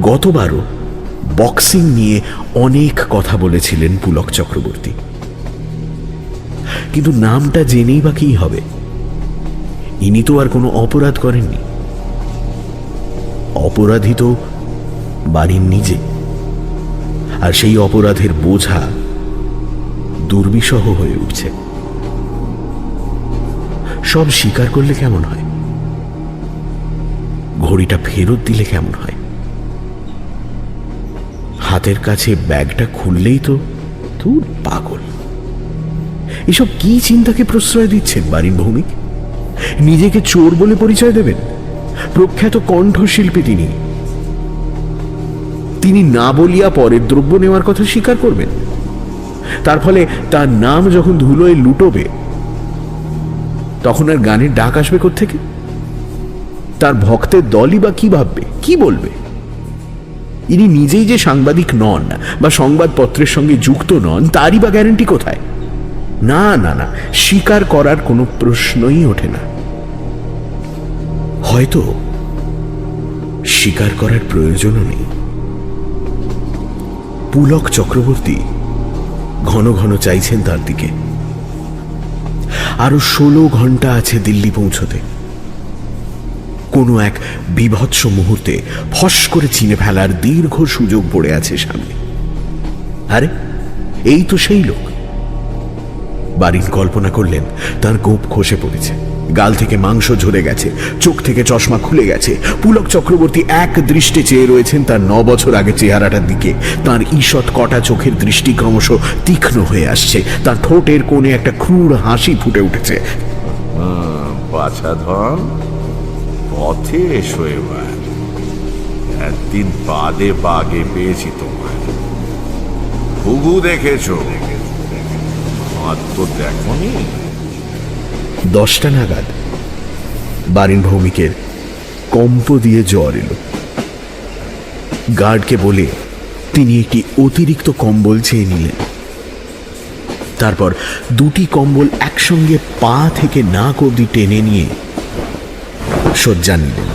গতবারও বক্সিং নিয়ে অনেক কথা বলেছিলেন পুলক চক্রবর্তী, কিন্তু নামটা জেনেই বা কি হবে? ইনি তো আর কোনো অপরাধ করেননি। অপরাধী তো বারিন নিজে, আর সেই অপরাধের বোঝা দুর্বিষহ হয়ে উঠছে। সব স্বীকার করলে কেমন হয়? ঘড়িটা ফেরত দিলে কেমন হয়? হাতের কাছে ব্যাগটা খুললেই তো ধুর পাগল। এসব কি চিন্তাকে প্রশ্রয় দিচ্ছেন বারিন ভৌমিক? নিজেকে চোর বলে পরিচয় দেবেন? প্রখ্যাত কণ্ঠশিল্পী তিনি না বলিয়া পরের দ্রব্য নেওয়ার কথা স্বীকার করবেন? তার ফলে তার নাম যখন ধুলোয় লুটোবে, তখন আর গানের ডাক আসবে কোত্থেকে? তার ভক্তের দলই বা কি ভাববে, কি বলবে? ইনি নিজেই যে সাংবাদিক নন বা সংবাদপত্রের সঙ্গে যুক্ত নন, তারই বা গ্যারান্টি কোথায়? না না না, স্বীকার করার কোনো প্রশ্নই ওঠে না। হয়তো স্বীকার করার প্রয়োজনও নেই। পুলক চক্রবর্তী ঘন ঘন চাইছেন তার দিকে। আরো 16 ঘন্টা আছে দিল্লি পৌঁছতে। কোনো এক বিভৎস মুহূর্তে ফস করে চিনে ফেলার দীর্ঘ সুযোগ পড়ে আছে সামনে। আরে এই তো সেই লোক। বারিন কল্পনা করলেন তার গোঁপ খসে পড়েছে, গাল থেকে মাংস ঝরে গেছে, চোখ থেকে চশমা খুলে গেছে। পুলক চক্রবর্তী এক দৃষ্টে চেয়ে রয়েছেন তার 9 বছর আগে চেহারাটার দিকে। তার ঈষৎ কটা চোখের দৃষ্টি ক্রমশ তীক্ষ্ণ হয়ে আসছে। তার ঠোঁটের কোণে একটা ক্রূর হাসি ফুটে উঠেছে। বাছাধন, পথে এসো এবার। একদিন বাদে বাগে পেয়েছি তোমায়। হুগু দেখেছো, আর তো দেখনি। 10টা নাগাদ বারিন ভৌমিকের কম্প দিয়ে জ্বর এলো। গার্ডকে বলে তিনি একটি অতিরিক্ত কম্বল চেয়ে নিলেন। তারপর 2টি কম্বল একসঙ্গে পা থেকে নাক অবধি টেনে নিয়ে শয্যা নিলেন।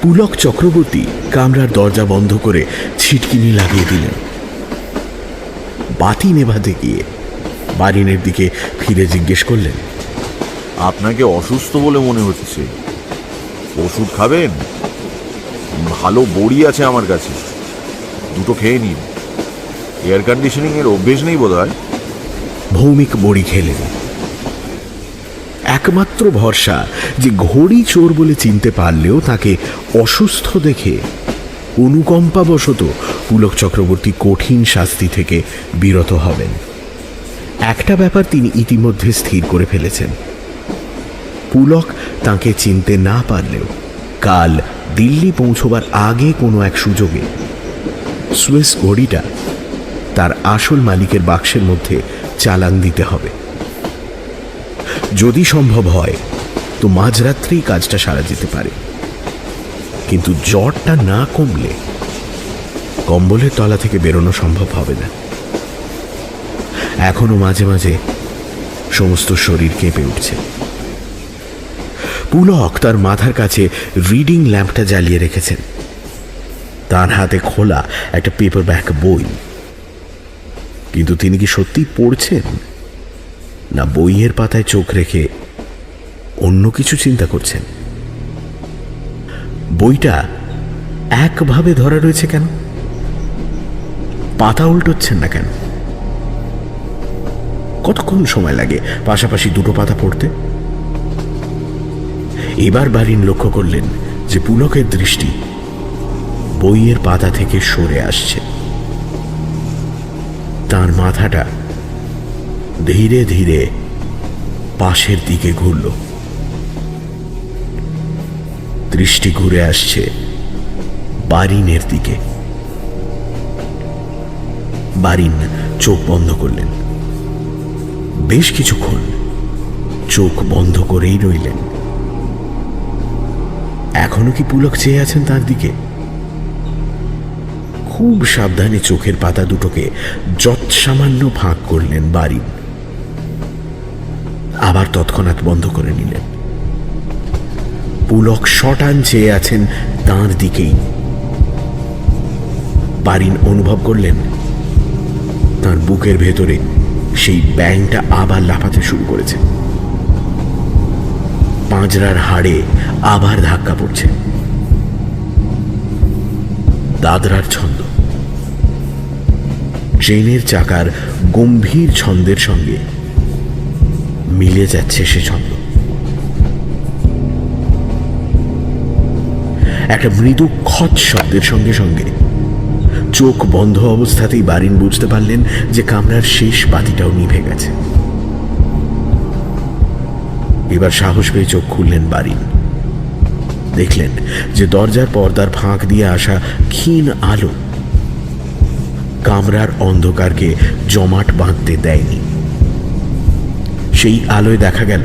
পুলক চক্রবর্তী কামরার দরজা বন্ধ করে ছিটকিনি লাগিয়ে দিলেন। বাতি নেভাতে গিয়ে বারিনের দিকে ফিরে জিজ্ঞেস করলেন, আপনাকে অসুস্থ বলে মনে হচ্ছে, ওষুধ খাবেন? ভালো বড়ি আছে আমার কাছে, দুটো খেয়ে নিন। এয়ার কন্ডিশনিং এর অভ্যেস নেই বোধহয়। ভৌমিক বড়ি খেলেন। একমাত্র ভরসা যে ঘড়ি চোর বলে চিনতে পারলেও তাকে অসুস্থ দেখে অনুকম্পাবশত পুলক চক্রবর্তী কঠিন শাস্তি থেকে বিরত হবেন। একটা ব্যাপার তিনি ইতিমধ্যে স্থির করে ফেলেছেন, পুলক তাকে চিনতে না পারলেও কাল দিল্লি পৌঁছবার আগে কোনো এক সুযোগে সুইস ঘড়িটা তার আসল মালিকের বাক্সের মধ্যে চালান দিতে হবে। যদি সম্ভব হয় তো মাঝরাত্রেই কাজটা সারা যেতে পারে, কিন্তু জ্বরটা না কমলে কম্বলের তলা থেকে বেরোনো সম্ভব হবে না। এখনো মাঝে মাঝে সমস্ত শরীর কেঁপে উঠছে। পুলক তার মাথার কাছে রিডিং ল্যাম্পটা জ্বালিয়ে রেখেছেন। তার হাতে খোলা একটা পেপারব্যাক বই। কিন্তু তিনি কি সত্যি পড়ছেন, না বইয়ের পাতায় চোখ রেখে অন্য কিছু চিন্তা করছেন? বইটা একভাবে ধরা রয়েছে কেন? পাতা উল্টোচ্ছেন না কেন? কতক্ষণ সময় লাগে পাশাপাশি দুটো পাতা পড়তে? এবার বারিন লক্ষ্য করলেন যে পুলকের দৃষ্টি বইয়ের পাতা থেকে সরে আসছে। তার মাথাটা ধীরে ধীরে পাশের দিকে ঘুরল। দৃষ্টি ঘুরে আসছে বারিনের দিকে। বারিন চোখ বন্ধ করলেন। বেশ কিছুক্ষণ চোখ বন্ধ করেই রইলেন। এখনো কি পুলক চেয়ে আছেন তার দিকে? খুব সাবধানে চোখের পাতা দুটোকে যৎসামান্য ফাঁক করলেন বারিন, আবার তৎক্ষণাৎ বন্ধ করে নিলেন। পুলক শটান চেয়ে আছেন তাঁর দিকেই। বারিন অনুভব করলেন তাঁর বুকের ভেতরে সেই ব্যাঙটা আবার লাফাতে শুরু করেছে। পাঁজরার হাড়ে আবার ধাক্কা পড়ছে। দাদরার ছন্দ, ট্রেনের চাকার গম্ভীর ছন্দের সঙ্গে মিলে যাচ্ছে সে ছন্দ। একটা মৃদু খচ শব্দের সঙ্গে সঙ্গে চোখ বন্ধ অবস্থাতেই বারিন বুঝতে পারলেন যে কামরার শেষ বাতিটাও নিভে গেছে। এবার সাহস পেয়ে চোখ খুললেন বারিন। দেখলেন যে দরজার পর্দার ফাঁক দিয়ে আসা ক্ষীণ আলো কামরার অন্ধকারকে জমাট বাঁধতে দেয়নি। সেই আলোয় দেখা গেল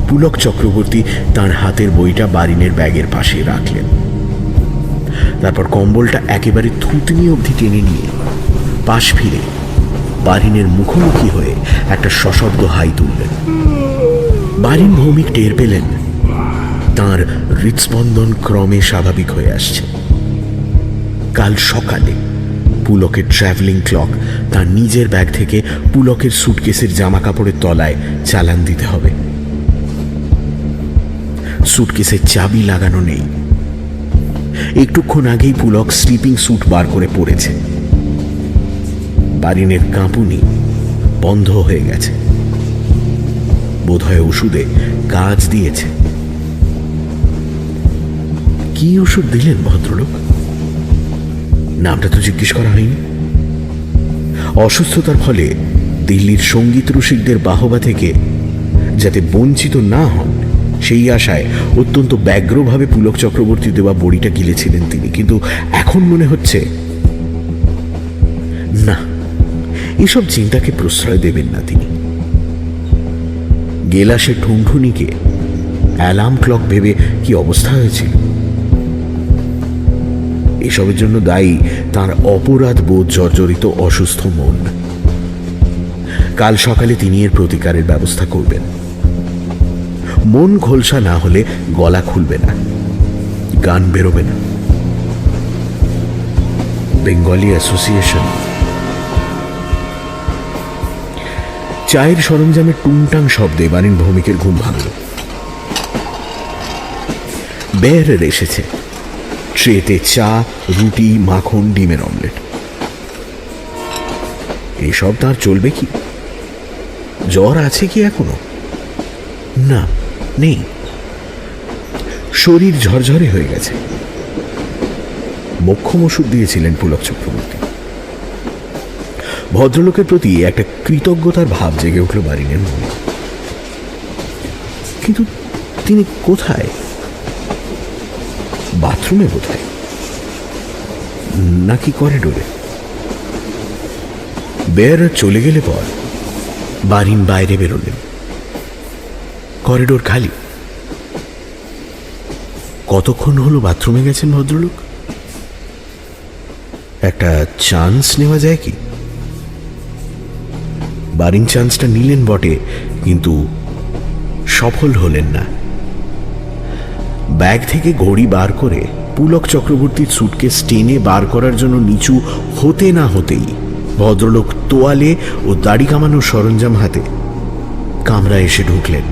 পুলক চক্রবর্তী তার হাতের বইটা বারিনের ব্যাগের পাশে রাখলেন। তারপর কম্বলটা একেবারে থুতনি অবধি টেনে নিয়ে পাশ ফিরে বারিনের মুখোমুখি হয়ে একটা সশব্দ হাই তুললেন। বারিন ভৌমিক টের পেলেন তাঁর হৃৎস্পন্দন ক্রমে স্বাভাবিক হয়ে আসছে। কাল সকালে পুলকের ট্রাভেলিং ক্লক তার নিজের ব্যাগ থেকে পুলকের সুটকেসের জামা কাপড়ের তলায় চালান দিতে হবে। সুটকেসের চাবি লাগানো নেই। একটুক্ষণ আগেই পুলক স্লিপিং স্যুট বার করে পড়েছে। বারিনের কাঁপুনি বন্ধ হয়ে গেছে। বোধহয় ওষুধে কাজ দিয়েছে। কি ওষুধ দিলেন ভদ্রলোক? নামটা তো জিজ্ঞেস করা হয়নি। অসুস্থতার ফলে দিল্লির সঙ্গীত রসিকদের বাহবা থেকে যাতে বঞ্চিত না হন সেই আশায় অত্যন্ত ব্যগ্রভাবে পুলক চক্রবর্তী দেওয়া বড়িটা গিলেছিলেন তিনি। কিন্তু এখন মনে হচ্ছে না, এসব চিন্তাকে প্রশ্রয় দেবেন না তিনি। গেলাসের ঠুনঠুনিকে অ্যালার্ম ক্লক ভেবে কি অবস্থা হয়েছিল। এসবের জন্য দায়ী তার অপরাধ বোধ জর্জরিত অসুস্থ মন। কাল সকালে তিনি এর প্রতিকারের ব্যবস্থা করবেন। মন খোলসা না হলে গলা খুলবে না, গান বেরোবে না। Bengali association. চায়ের সরঞ্জামের টুংটাং শব্দে বারিন ভৌমিকের ঘুম ভাঙল। বেয়ারের এসেছে, ট্রেতে চা, রুটি, মাখন, ডিমের অমলেট। এসব তার চলবে কি? জ্বর আছে কি এখনো? না, নেই। শরীর ঝরঝরে হয়ে গেছে। মোক্ষম ওষুধ দিয়েছিলেন পুলক চক্রবর্তী। ভদ্রলোকের প্রতি একটা কৃতজ্ঞতার ভাব জেগে উঠল বারিনের মনে। কিন্তু তিনি কোথায়? বাথরুমে বোধহয়, নাকি করিডোরে? বেয়ারার চলে গেলে পর বারিন বাইরে বেরোলেন। করিডোর খালি। কতক্ষণ হলো বাথরুমে গেছেন ভদ্রলোক? একটা চান্স নেওয়া যায় কি? বারিন চান্সটা নিলেন বটে, কিন্তু সফল হলেন না। ব্যাগ থেকে ঘড়ি বার করে পুলক চক্রবর্তীর সুটকেস টেনে বার করার জন্য নিচু হতে না হতেই ভদ্রলোক তোয়ালে ও দাড়ি কামানোর সরঞ্জাম হাতে কামরায় এসে ঢুকলেন।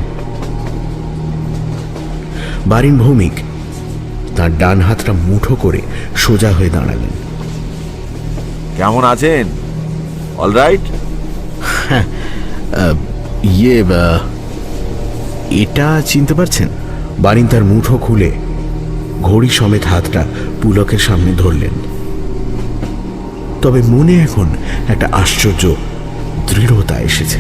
বারিন ভৌমিক তার ডান হাতটা মুঠো করে সোজা হয়ে দাঁড়ালেন। কেমন আছেন? অলরাইট? এটা চিনতে পারছেন? বারিন তার মুঠো খুলে ঘড়ি সমেত হাতটা পুলকের সামনে ধরলেন। তবে মনে এখন একটা আশ্চর্য দৃঢ়তা এসেছে।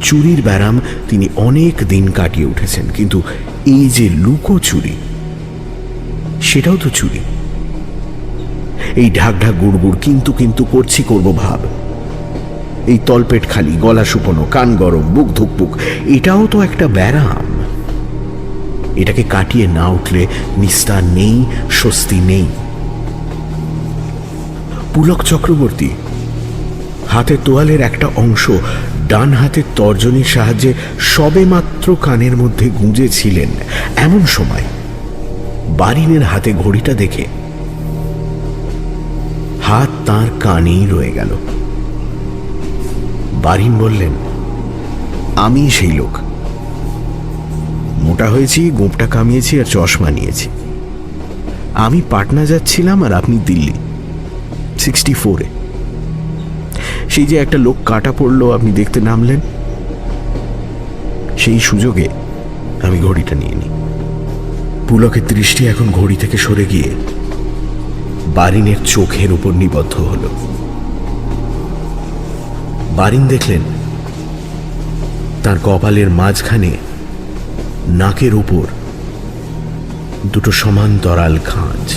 চুরির ব্যারাম তিনি অনেক দিন কাটিয়ে উঠেছেন, কিন্তু এই যে লুকো চুরি, সেটাও তো চুরি। এই ঢাক ঢাক গুড় গুড় কিন্তু কিন্তু করছি করব ভাব, এই তলপেট খালি, গলা শুকনো, কান গরম, বুক ধুকপুক, এটাও তো একটা ব্যারাম। এটাকে কাটিয়ে না উঠলে নিস্তার নেই, স্বস্তি নেই। পুলক চক্রবর্তী হাতে তোয়ালের একটা অংশ ডান হাতের তর্জনীর সাহায্যে সবেমাত্র কানের মধ্যে গুঁজেছিলেন, এমন সময় বারিনের হাতে ঘড়িটা দেখে হাত তার কানেই রয়ে গেল। বারিন বললেন, আমি সেই লোক। মোটা হয়েছি, গোঁপটা কামিয়েছি আর চশমা নিয়েছি। আমি পাটনা যাচ্ছিলাম আর আপনি দিল্লি 64-এ। সেই যে একটা লোক কাটা পড়লো, আপনি দেখতে নামলেন, সেই সুযোগে আমি ঘড়িটা নিয়ে নিই। পুলকের দৃষ্টি এখন ঘড়ি থেকে সরে গিয়ে বারিনের চোখের উপর নিবদ্ধ হল। বারিন দেখলেন তার কপালের মাঝখানে নাকের উপর দুটো সমান্তরাল খাঁজ।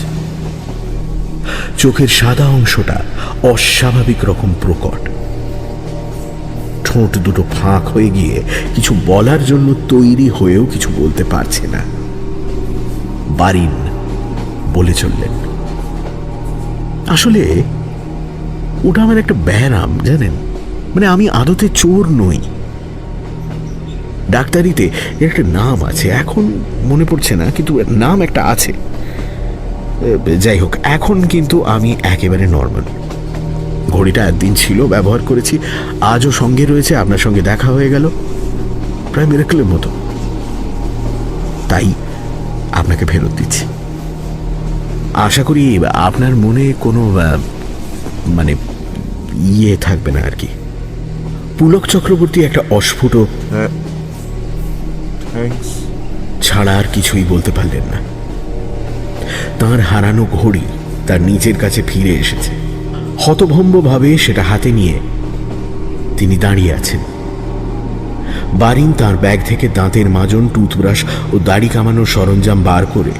চোখের সাদা অংশটা অস্বাভাবিক রকম প্রকট। ঠোঁট দুটো ফাঁক হয়ে গিয়ে কিছু বলার জন্য তৈরি হয়েও কিছু বলতে পারছে না। বারিন বলে চললেন, আসলে ওটা আমার একটা ব্যারাম, জানেন। মানে আমি আদতে চোর নই। ডাক্তারিতে এর একটা নাম আছে, এখন মনে পড়ছে না, কিন্তু নাম একটা আছে। যাই হোক, এখন কিন্তু আমি একেবারে নর্মাল। ঘড়িটা একদিন ছিল, ব্যবহার করেছি, আজও সঙ্গে রয়েছে, আপনার সঙ্গে দেখা হয়ে গেল, প্রায় মিরাকলের মতো। তাই আপনাকে ফেরত দিচ্ছি। আশা করি আপনার মনে কোনো মানে ইয়ে থাকবে না আর কি। পুলক চক্রবর্তী একটা অস্ফুট ছাড়া আর কিছুই বলতে পারলেন না। তার হারানো ঘড়ি তার নিজের কাছে ফিরে এসেছে। হতভম্বভাবে সেটা হাতে নিয়ে তিনি দাঁড়িয়ে আছেন। বারিন তার ব্যাগ থেকে দাঁতের মাজন, টুথব্রাশ ও দাড়ি কামানোর সরঞ্জাম বার করে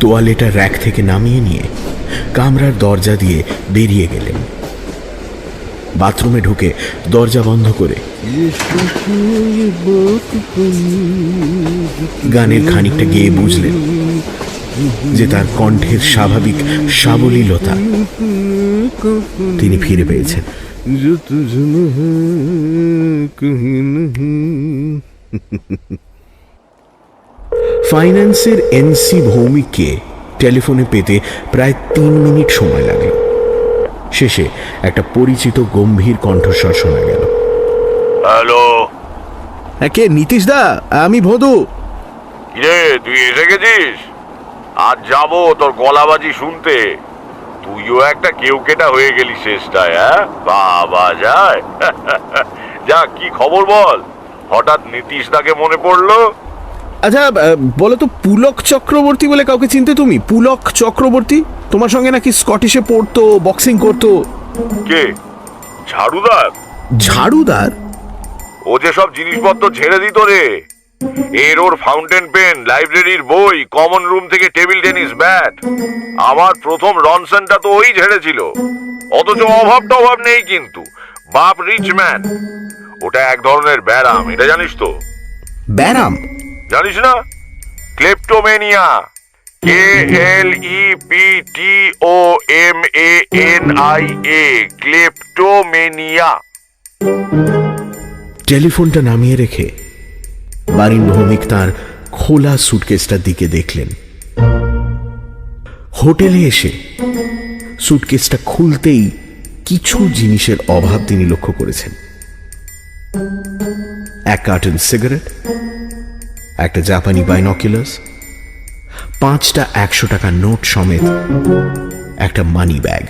তোয়ালেটা র্যাক থেকে নামিয়ে নিয়ে কামরার দরজা দিয়ে বেরিয়ে গেলেন। বাথরুমে ঢুকে দরজা বন্ধ করে গানের খানিকটা গেয়ে বুঝলেন যে তার কণ্ঠের স্বাভাবিক সাবলীলতা তিনি ফিরে পেয়েছেন। ফাইন্যান্সের এনসি ভৌমিককে টেলিফোনে পেতে প্রায় 3 মিনিট সময় লাগলো। শেষে একটা পরিচিত গম্ভীর কণ্ঠস্বর শোনা গেল। হ্যালো, কে? নীতিশ দা, আমি ভদু। কিরে তুই এসে গেছিস? আজ যাবো তোর গলাবাজি শুনতে। তুইও একটা কেউ কেটা হয়ে গেলি শেষটায়। হ্যাঁ বাবা যায়। যা, কি খবর বল? হঠাৎ নীতিশ দাকে মনে পড়লো? আচ্ছা বলো তো, পুলক চক্রবর্তী বলে কাউকে চিনতে তুমি? পুলক চক্রবর্তী তোমার সঙ্গে নাকি স্কটিশে পড়তো, বক্সিং করতো। কে? ঝাড়ুদার? ঝাড়ুদার? ও যে সব জিনিসপত্র ছেড়ে দিত রে। এর ওর ফাউন্টেন পেন, লাইব্রেরির বই, কমন রুম থেকে টেবিল টেনিস ব্যাট। আমার প্রথম রনসনটা তো ওই ঝেড়েছিল। অথচ অভাব টভাব নেই, কিন্তু বাপ রিচ ম্যান। ওটা এক ধরনের ব্যারাম, এটা জানিস তো? ব্যারাম? জানিস না? ক্লেপ্টোমেনিয়া। KLEPTOMANIA, ক্লেপ্টোমেনিয়া। টেলিফোনটা নামিয়ে রেখে বারিন ভৌমিক তার খোলা সুটকেসটার দিকে দেখলেন। হোটেলে এসে সুটকেসটা খুলতেই কিছু জিনিসের অভাব তিনি লক্ষ্য করেছেন। এক কার্টন সিগারেট, একটা জাপানি বাইনকুলার্স, 5টা 100 টাকার নোট সমেত একটা মানি ব্যাগ।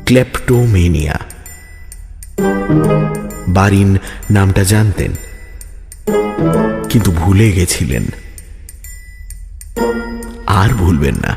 ক্লেপ্টোমেনিয়া। বারিন নামটা জানতেন, কিন্তু ভুলে গেছিলেন। আর ভুলবেন না।